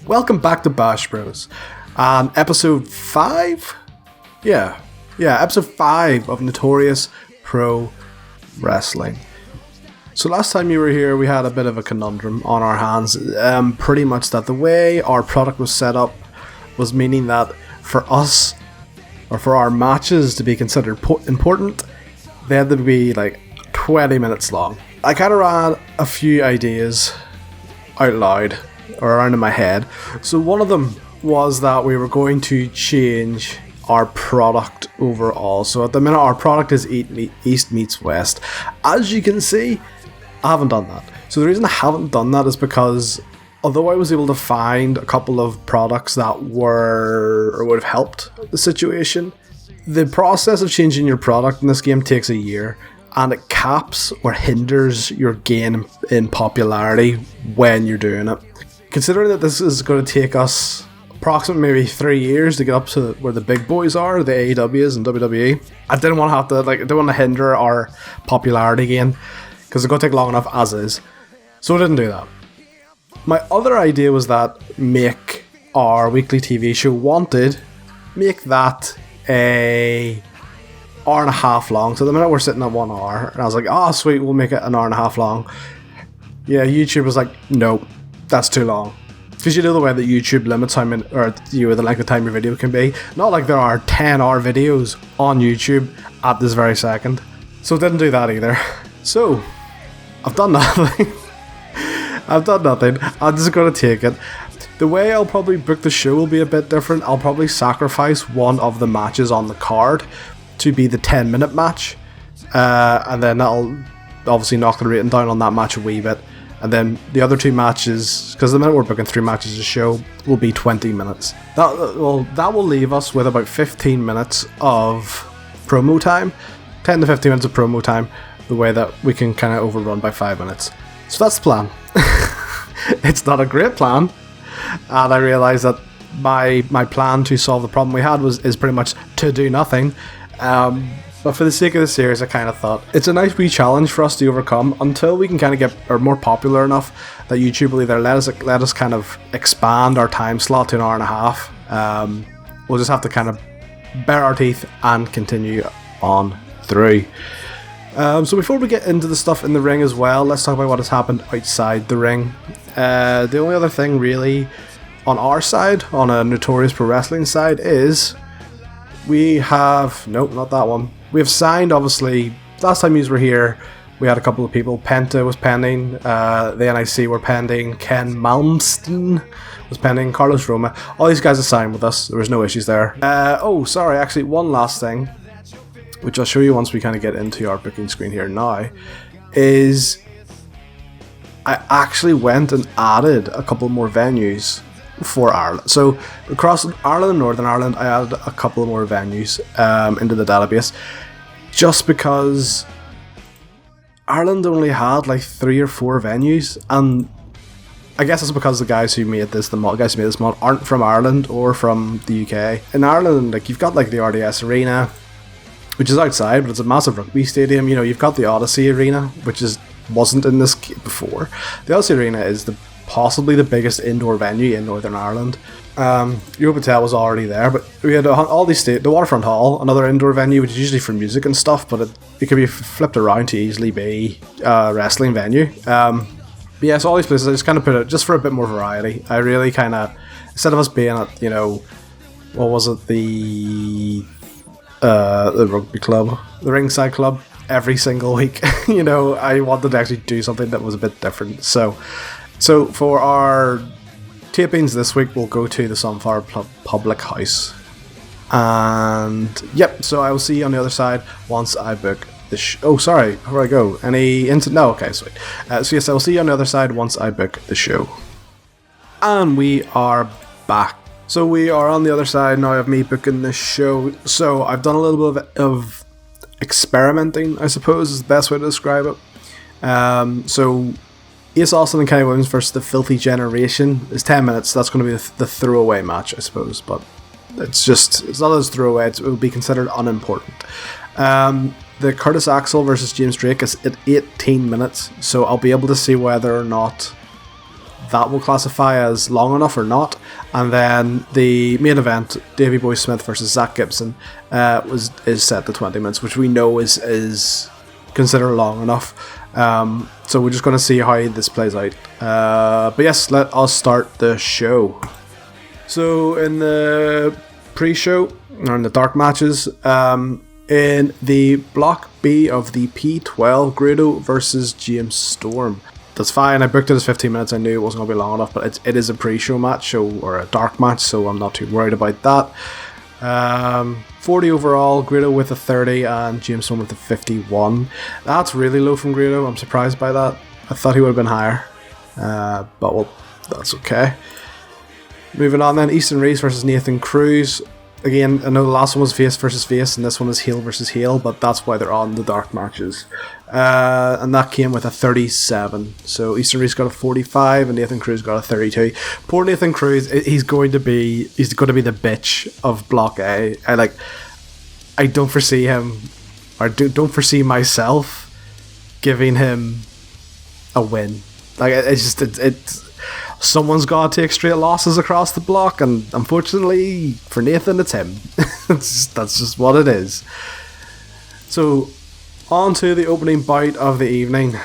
Welcome back to Bash Bros. Episode 5? Yeah, episode 5 of Notorious Pro Wrestling. So last time you were here, we had a bit of a conundrum on our hands. Pretty much that the way our product was set up was meaning that for us, or for our matches to be considered important, they had to be like 20 minutes long. I kind of ran a few ideas out loud, or around in my head. So one of them was that we were going to change our product overall. So at the minute our product is East meets West. As you can see, I haven't done that. So the reason I haven't done that is because although I was able to find a couple of products that would have helped the situation, the process of changing your product in this game takes a year, and it caps or hinders your gain in popularity when you're doing it. Considering that this is going to take us approximately maybe 3 years to get up to where the big boys are, the AEWs and WWE, I didn't want to hinder our popularity gain, because it's going to take long enough as is. So I didn't do that. My other idea was that make our weekly TV show Wanted, make that a hour and a half long. So the minute we're sitting at 1 hour, and I was like, oh sweet, we'll make it an hour and a half long. Yeah, YouTube was like, no, that's too long. Because you know the way that YouTube limits how many, or the length of time your video can be. Not like there are 10-hour videos on YouTube at this very second. So didn't do that either. So I've done nothing. I'm just going to take it. The way I'll probably book the show will be a bit different. I'll probably sacrifice one of the matches on the card to be the 10-minute match. And then that'll obviously knock the rating down on that match a wee bit. And then the other two matches, because the minute we're booking 3 matches a show, will be 20 minutes. That will leave us with about 15 minutes of promo time. 10 to 15 minutes of promo time. The way that we can kind of overrun by 5 minutes. So that's the plan. It's not a great plan, and I realise that my plan to solve the problem we had is pretty much to do nothing. But for the sake of the series, I kind of thought it's a nice wee challenge for us to overcome until we can kind of get more popular enough that YouTube will either let us kind of expand our time slot to an hour and a half. We'll just have to kind of bare our teeth and continue on through. So before we get into the stuff in the ring as well, let's talk about what has happened outside the ring. The only other thing really on our side, on a Notorious Pro Wrestling side, is we have... Nope, not that one. We have signed, obviously, last time you were here, we had a couple of people. Penta was pending, the NIC were pending, Ken Malmsteen was pending, Carlos Roma. All these guys are signed with us, there was no issues there. Actually, one last thing, which I'll show you once we kind of get into our booking screen here now, is I actually went and added a couple more venues for Ireland. So across Ireland and Northern Ireland, I added a couple more venues into the database, just because Ireland only had like 3 or 4 venues, and I guess it's because the guys who made this mod aren't from Ireland or from the UK. In Ireland, like, you've got like the RDS Arena, which is outside, but it's a massive rugby stadium. You know, you've got the Odyssey Arena, which wasn't in this before. The Odyssey Arena is possibly the biggest indoor venue in Northern Ireland. Europa Hotel was already there, but we had all these the Waterfront Hall, another indoor venue, which is usually for music and stuff, but it could be flipped around to easily be a wrestling venue. But yeah, so all these places I just kind of put it just for a bit more variety. I really kind of, instead of us being at, you know, what was it, the rugby club, the Ringside Club, every single week, you know, I wanted to actually do something that was a bit different. So for our tapings this week, we'll go to the Sunflower Public House. And yep, so I will see you on the other side once I book the oh, sorry, before I go, no, okay, sweet. So yes, I will see you on the other side once I book the show. And we are back. So we are on the other side now of me booking this show. So I've done a little bit of experimenting, I suppose is the best way to describe it. So Ace Austin and Kenny Williams versus the Filthy Generation is 10 minutes. That's going to be the throwaway match, I suppose. But it's not as throwaway. It will be considered unimportant. The Curtis Axel versus James Drake is at 18 minutes. So I'll be able to see whether or not that will classify as long enough or not. And then the main event, Davey Boy Smith versus Zach Gibson, is set to 20 minutes, which we know is considered long enough. So we're just going to see how this plays out. But yes, let us start the show. So in the pre-show, or in the dark matches, in the Block B of the P12, Grado versus James Storm. That's fine, I booked it as 15 minutes, I knew it wasn't going to be long enough, but it is a pre-show match, or a dark match, so I'm not too worried about that. 40 overall, Grado with a 30, and James Storm with a 51. That's really low from Grado, I'm surprised by that. I thought he would have been higher, but well, that's okay. Moving on then, Easton Reese versus Nathan Cruz. Again, I know the last one was face versus face, and this one is heel versus heel, but that's why they're on the dark matches. And that came with a 37. So Easton Reese got a 45, and Nathan Cruz got a 32. Poor Nathan Cruz, he's going to be the bitch of Block A. I don't foresee him, or don't foresee myself giving him a win. Like it's someone's got to take straight losses across the block, and unfortunately for Nathan, it's him. That's just what it is. So, on to the opening bout of the evening.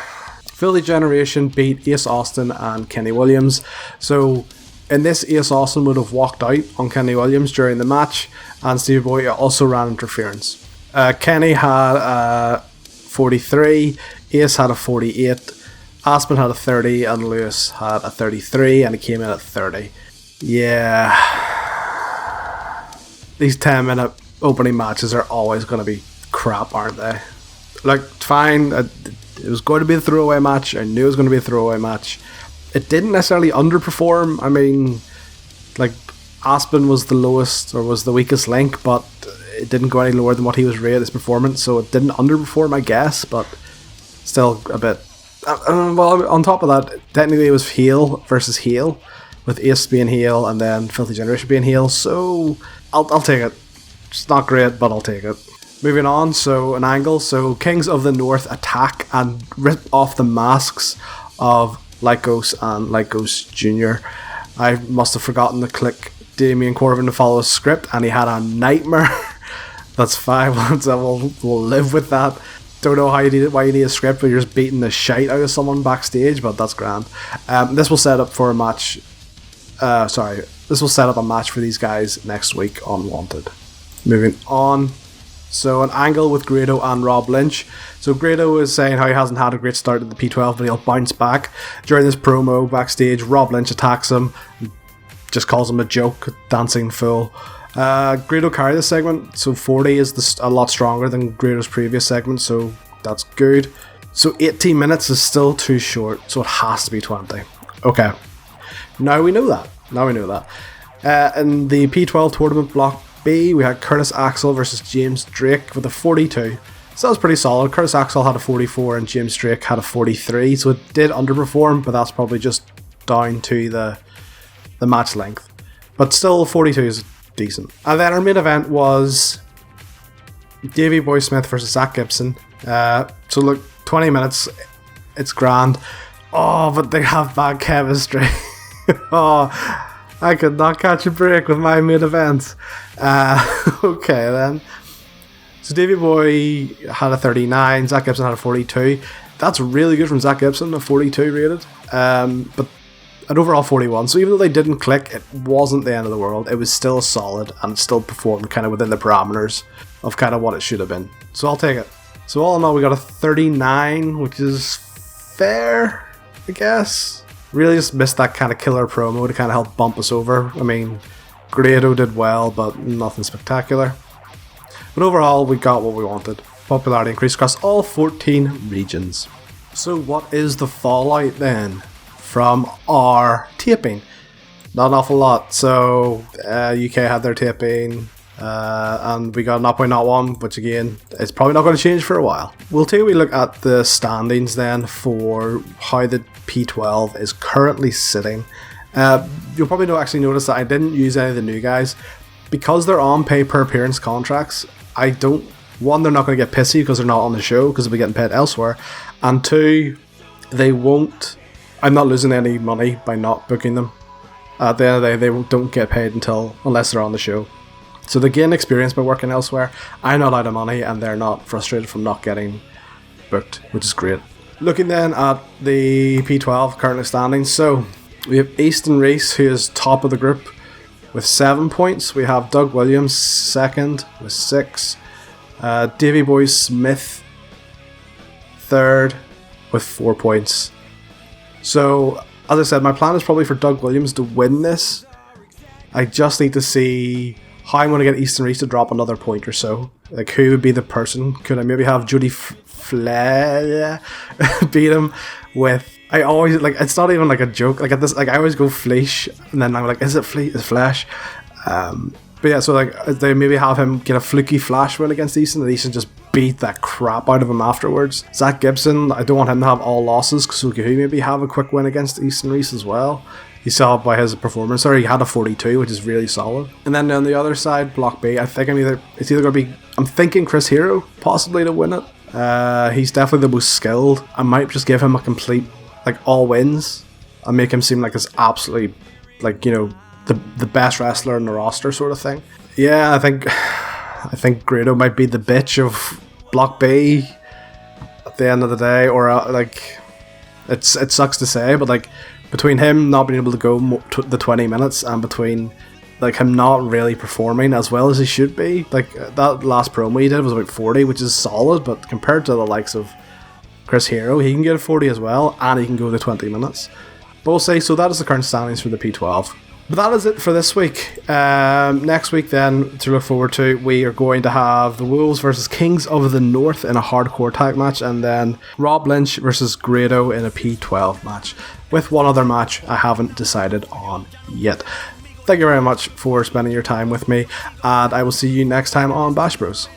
Filthy Generation beat Ace Austin and Kenny Williams. So, in this, Ace Austin would have walked out on Kenny Williams during the match, and Stevie Boy also ran interference. Kenny had a 43, Ace had a 48, Aspen had a 30, and Lewis had a 33, and he came in at 30. Yeah. These 10-minute opening matches are always going to be crap, aren't they? Like, fine, it was going to be a throwaway match. I knew it was going to be a throwaway match. It didn't necessarily underperform. I mean, like, Aspen was the lowest, or was the weakest link, but it didn't go any lower than what he was rated his performance, so it didn't underperform, I guess, but still a bit. Well, on top of that, technically it was heel versus heel, with Ace being heel and then Filthy Generation being heel, so I'll take it. It's not great, but I'll take it. Moving on, so an angle. So Kings of the North attack and rip off the masks of Lycos and Lycos Jr. I must have forgotten to click Damien Corbin to follow a script, and he had a nightmare. That's fine, we'll live with that. Don't know why you need a script when you're just beating the shite out of someone backstage, but that's grand. This will set up for a match. This will set up a match for these guys next week on Wanted. Moving on. So an angle with Grado and Rob Lynch. So Grado is saying how he hasn't had a great start at the P12, but he'll bounce back. During this promo backstage, Rob Lynch attacks him, just calls him a joke, dancing fool. Grado carried this segment, so 40 is a lot stronger than Grado's previous segment, so that's good. So 18 minutes is still too short, so it has to be 20. Okay, now we know that. In the P12 tournament Block B, we had Curtis Axel versus James Drake with a 42. So that was pretty solid. Curtis Axel had a 44 and James Drake had a 43, so it did underperform, but that's probably just down to the match length. But still, 42 is decent. And then our main event was Davey Boy Smith versus Zach Gibson. So look, 20 minutes, it's grand. Oh, but they have bad chemistry. Oh, I could not catch a break with my main event. Okay then. So Davey Boy had a 39, Zach Gibson had a 42. That's really good from Zach Gibson, a 42 rated. But an overall 41. So even though they didn't click, it wasn't the end of the world. It was still solid and still performed kind of within the parameters of kind of what it should have been. So I'll take it. So all in all, we got a 39, which is fair, I guess. Really just missed that kind of killer promo to kind of help bump us over. I mean, Grado did well, but nothing spectacular. But overall, we got what we wanted. Popularity increased across all 14 regions. So what is the fallout then from our taping? Not an awful lot. So UK had their taping, and we got 0.01, which again is probably not going to change for a while. We'll take a wee look at the standings then for how the P12 is currently sitting. You'll probably notice that I didn't use any of the new guys because they're on pay per appearance contracts. One, they're not going to get pissy because they're not on the show because they'll be getting paid elsewhere, and two, they won't I'm not losing any money by not booking them. At the end of the day, they don't get paid unless they're on the show. So they gain experience by working elsewhere. I'm not out of money, and they're not frustrated from not getting booked, which is great. Looking then at the P12 currently standing, so we have Easton Reese, who is top of the group with 7 points. We have Doug Williams second with 6. Davey Boy Smith third with 4 points. So, as I said, my plan is probably for Doug Williams to win this. I just need to see how I'm going to get Easton Reese to drop another point or so. Like, who would be the person? Could I maybe have Judy Flair beat him with... I always, like, it's not even like a joke. Like, at this, like, I always go Fleisch, and then I'm like, is it Flash? But yeah, so like they maybe have him get a fluky flash win against Easton, and Easton just beat that crap out of him afterwards. Zach Gibson, I don't want him to have all losses, so could he maybe have a quick win against Easton Reese as well? You saw by his performance there, he had a 42, which is really solid. And then on the other side, Block B, I think it's either going to be, I'm thinking Chris Hero, possibly to win it. He's definitely the most skilled. I might just give him a complete, like, all wins, and make him seem like this absolutely, like, you know, the best wrestler in the roster sort of thing. Yeah, I think Grado might be the bitch of Block B at the end of the day, or like, it sucks to say, but like, between him not being able to go the 20 minutes and between like him not really performing as well as he should be, like that last promo he did was about 40, which is solid, but compared to the likes of Chris Hero, he can get a 40 as well, and he can go the 20 minutes. But we'll see. So that is the current standings for the P12. But that is it for this week. Next week then, to look forward to, we are going to have the Wolves versus Kings of the North in a hardcore tag match, and then Rob Lynch versus Grado in a P12 match, with one other match I haven't decided on yet. Thank you very much for spending your time with me, and I will see you next time on Bash Bros.